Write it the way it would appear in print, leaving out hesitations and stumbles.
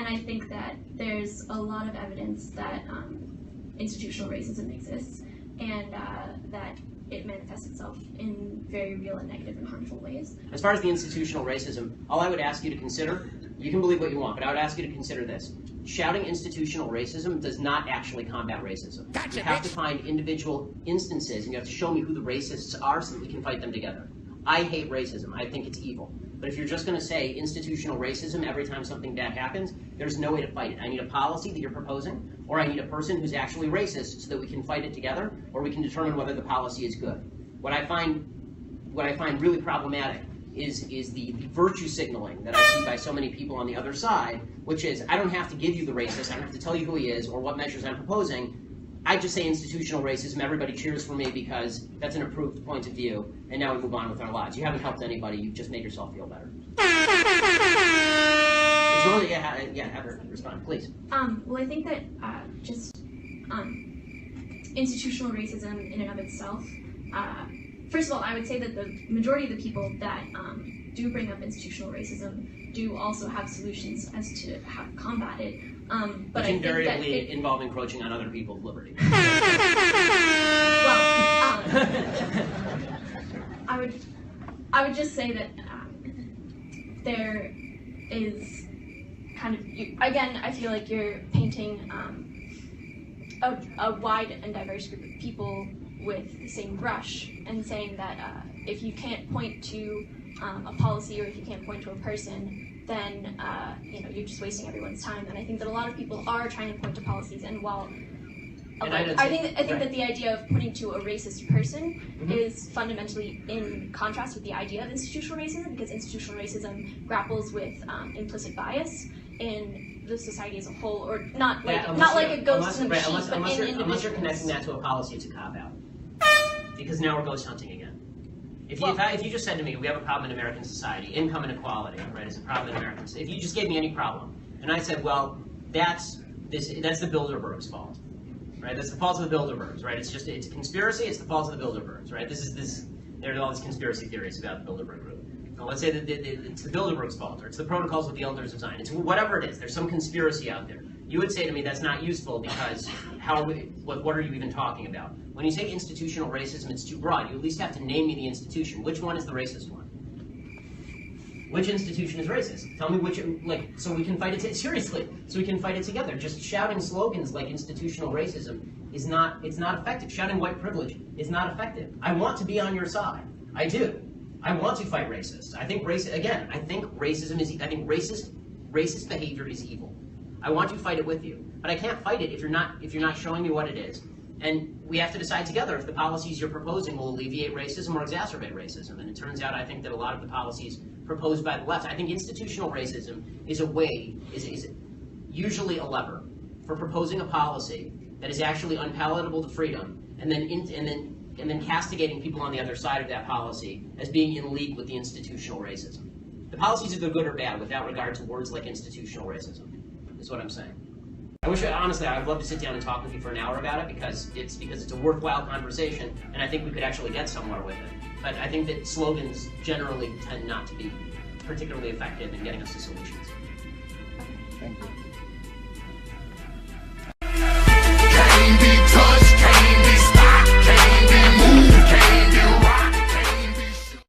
I think that there's a lot of evidence that institutional racism exists, and that it manifests itself in very real and negative and harmful ways. As far as the institutional racism, all I would ask you to consider, you can believe what you want, but I would ask you to consider this. Shouting institutional racism does not actually combat racism. Gotcha, you have to find individual instances, and you have to show me who the racists are so that we can fight them together. I hate racism. I think it's evil. But if you're just going to say institutional racism every time something bad happens, there's no way to fight it. I need a policy that you're proposing, or I need a person who's actually racist so that we can fight it together, or we can determine whether the policy is good. What I find really problematic is the virtue signaling that I see by so many people on the other side, which is, I don't have to give you the racist, I don't have to tell you who he is or what measures I'm proposing. I just say institutional racism, everybody cheers for me because that's an approved point of view, and now we move on with our lives. You haven't helped anybody, you've just made yourself feel better. Have her respond, please. Well, I think that institutional racism in and of itself, first of all, I would say that the majority of the people that do bring up institutional racism do also have solutions as to how to combat it. But Which invariably involve encroaching on other people's liberty. Well, I would just say that there is kind of, again, I feel like you're painting a wide and diverse group of people with the same brush and saying that if you can't point to a policy or if you can't point to a person, then you're just wasting everyone's time. And I think that a lot of people are trying to point to policies, and while I think that the idea of pointing to a racist person is fundamentally in contrast with the idea of institutional racism, because institutional racism grapples with implicit bias in the society as a whole, or not like a ghost in the machine, but in individuals. Unless you're connecting that to a policy, it's a cop-out. Because now we're ghost hunting again. If you just said to me, we have a problem in American society, income inequality, right, is a problem in American society. If you just gave me any problem, and I said, well, that's the Bilderbergs' fault, right? That's the fault of the Bilderbergs, right? It's a conspiracy. It's the fault of the Bilderbergs, right? There are all these conspiracy theories about the Bilderberg group. Now, let's say that it's the Bilderbergs' fault, or it's the Protocols of the Elders of Zion. It's whatever it is. There's some conspiracy out there. You would say to me, that's not useful because what are you even talking about? When you say institutional racism, it's too broad. You at least have to name me the institution. Which one is the racist one? Which institution is racist? Tell me which, so we can fight it, seriously, so we can fight it together. Just shouting slogans like institutional racism it's not effective. Shouting white privilege is not effective. I want to be on your side. I do. I want to fight racists. I think racist behavior is evil. I want to fight it with you, but I can't fight it if you're not showing me what it is. And we have to decide together if the policies you're proposing will alleviate racism or exacerbate racism. And it turns out, I think, that a lot of the policies proposed by the left, I think institutional racism is usually a lever for proposing a policy that is actually unpalatable to freedom, and then castigating people on the other side of that policy as being in league with the institutional racism. The policies are good or bad without regard to words like institutional racism, is what I'm saying. Honestly, I'd love to sit down and talk with you for an hour about it because it's a worthwhile conversation, and I think we could actually get somewhere with it. But I think that slogans generally tend not to be particularly effective in getting us to solutions. Thank you.